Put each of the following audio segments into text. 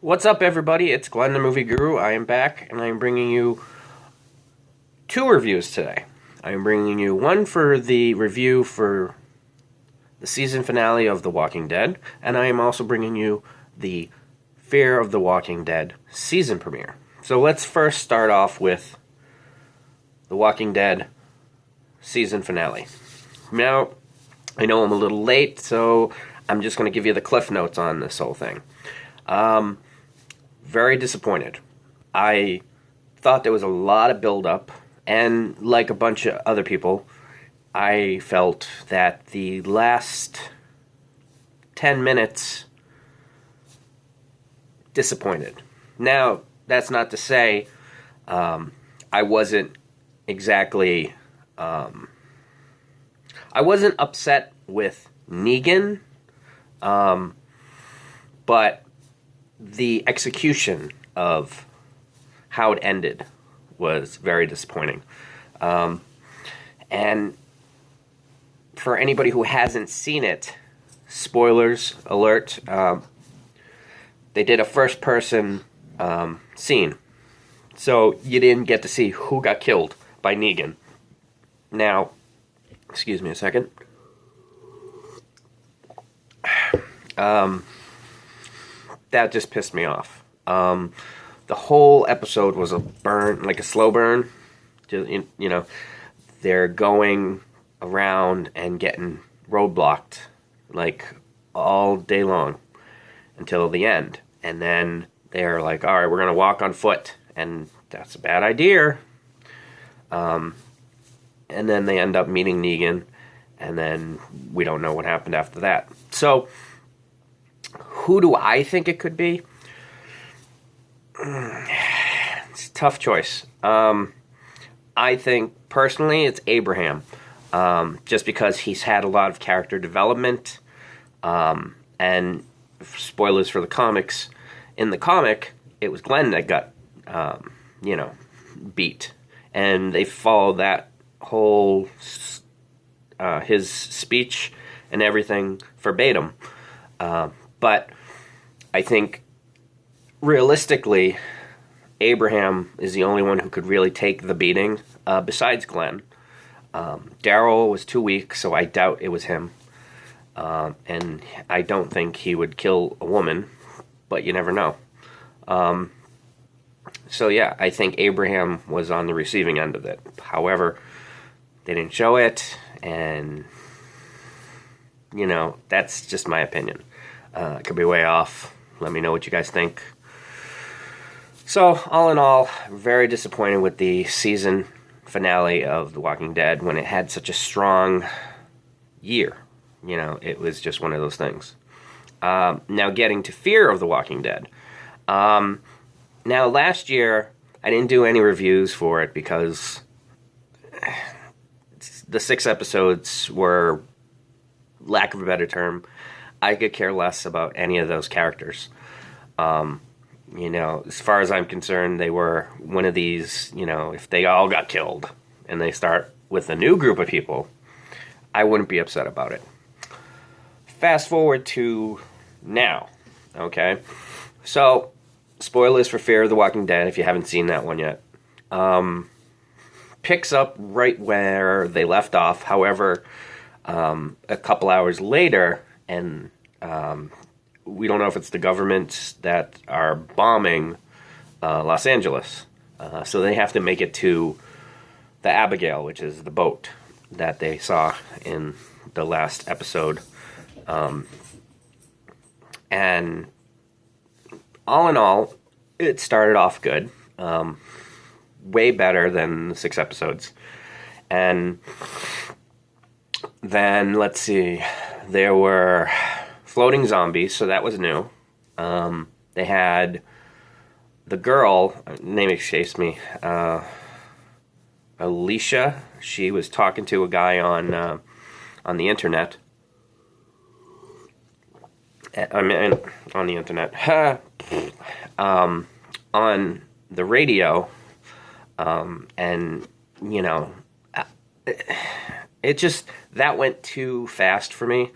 What's up, everybody? It's Glenn, the Movie Guru. I am back, and I am bringing you two reviews today. I am bringing you one for the review for the season finale of The Walking Dead, and I am also bringing you the Fear of the Walking Dead season premiere. So let's first start off with The Walking Dead season finale. Now, I know I'm a little late, so I'm just going to give you the cliff notes on this whole thing. Very disappointed. I thought there was a lot of build-up, and like a bunch of other people, I felt that the last 10 minutes disappointed. Now, that's not to say I wasn't exactly... I wasn't upset with Negan, but the execution of how it ended was very disappointing. And for anybody who hasn't seen it, spoilers alert, they did a first-person scene. So you didn't get to see who got killed by Negan. Now, excuse me a second. That just pissed me off. The whole episode was like a slow burn. You know, they're going around and getting roadblocked like all day long until the end. And then they're like, all right, we're going to walk on foot. And that's a bad idea. And then they end up meeting Negan. And then we don't know what happened after that. So, who do I think it could be? It's a tough choice. I think, personally, it's Abraham. Just because he's had a lot of character development. And spoilers for the comics. In the comic, it was Glenn that got, beat. And they followed that whole, his speech and everything verbatim. But I think, realistically, Abraham is the only one who could really take the beating, besides Glenn. Daryl was too weak, so I doubt it was him. And I don't think he would kill a woman, but you never know. So yeah, I think Abraham was on the receiving end of it. However, they didn't show it, and, that's just my opinion. It could be way off. Let me know what you guys think. So, all in all, very disappointed with the season finale of The Walking Dead when it had such a strong year. It was just one of those things. Now, getting to Fear of the Walking Dead. Now, last year, I didn't do any reviews for it because the 6 episodes were, lack of a better term, I could care less about any of those characters. As far as I'm concerned, they were one of these, if they all got killed and they start with a new group of people, I wouldn't be upset about it. Fast forward to now, okay? So, spoilers for Fear of the Walking Dead, if you haven't seen that one yet. Picks up right where they left off. However, a couple hours later, and we don't know if it's the government that are bombing Los Angeles. So they have to make it to the Abigail, which is the boat that they saw in the last episode. And all in all, it started off good. Way better than the 6 episodes. And then, let's see, there were floating zombies, so that was new. They had the girl, name escapes me, Alicia. She was talking to a guy on the internet. I mean, on the internet. On the radio. And, it just, that went too fast for me.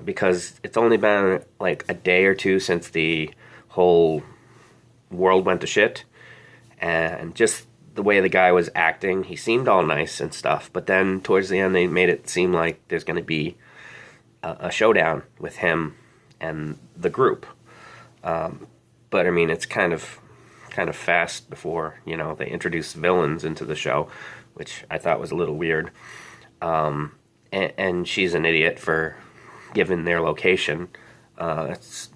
Because it's only been like a day or two since the whole world went to shit. And just the way the guy was acting, he seemed all nice and stuff. But then towards the end, they made it seem like there's going to be a showdown with him and the group. But I mean, it's kind of fast before, you know, they introduce villains into the show, which I thought was a little weird. And she's an idiot for giving their location. It's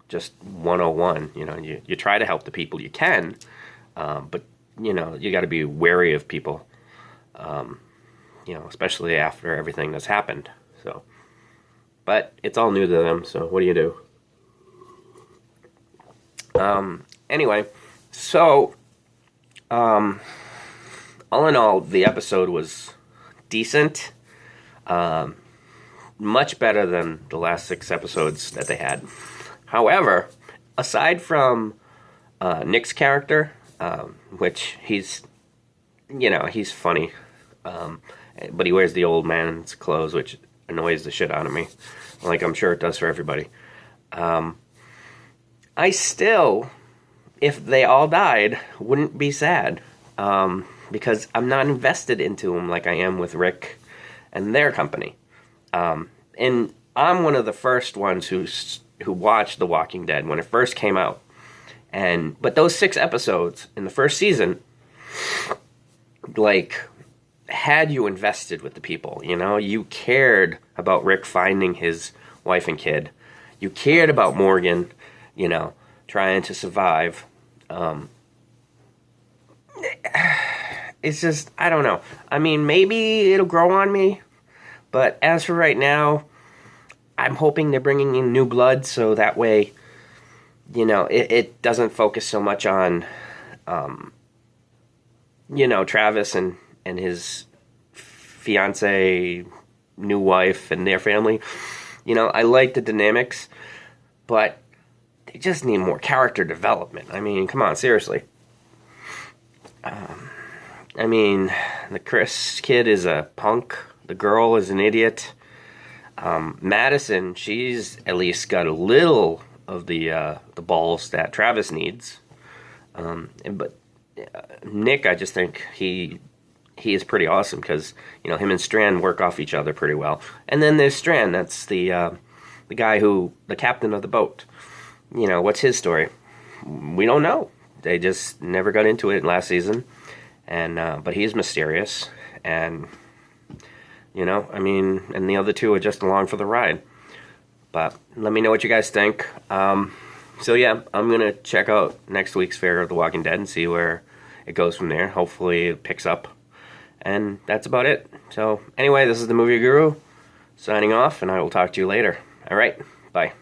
just 101. You know, you try to help the people you can, but you know, you got to be wary of people. You know, especially after everything that's happened. So, but it's all new to them. So what do you do? Anyway, so all in all, the episode was decent. Much better than the last 6 episodes that they had. However, aside from Nick's character, which he's funny, but he wears the old man's clothes, which annoys the shit out of me. Like I'm sure it does for everybody. I still, if they all died, wouldn't be sad. Because I'm not invested into them like I am with Rick and their company. And I'm one of the first ones who watched The Walking Dead when it first came out. But those 6 episodes in the first season, like, had you invested with the people, you know? You cared about Rick finding his wife and kid. You cared about Morgan, you know, trying to survive. It's just, I don't know. I mean, maybe it'll grow on me. But as for right now, I'm hoping they're bringing in new blood so that way, you know, it doesn't focus so much on, you know, Travis and his fiance, new wife, and their family. You know, I like the dynamics, but they just need more character development. I mean, come on, seriously. I mean, the Chris kid is a punk. The girl is an idiot. Madison, she's at least got a little of the balls that Travis needs. But Nick, I just think he is pretty awesome because, you know, him and Strand work off each other pretty well. And then there's Strand. That's the guy the captain of the boat. You know, what's his story? We don't know. They just never got into it last season. And but he's mysterious, and you know, I mean, and the other two are just along for the ride. But let me know what you guys think. So yeah, I'm gonna check out next week's Fear of the Walking Dead and see where it goes from there. Hopefully it picks up, and that's about it. So anyway, this is the Movie Guru signing off, and I will talk to you later. All right, bye.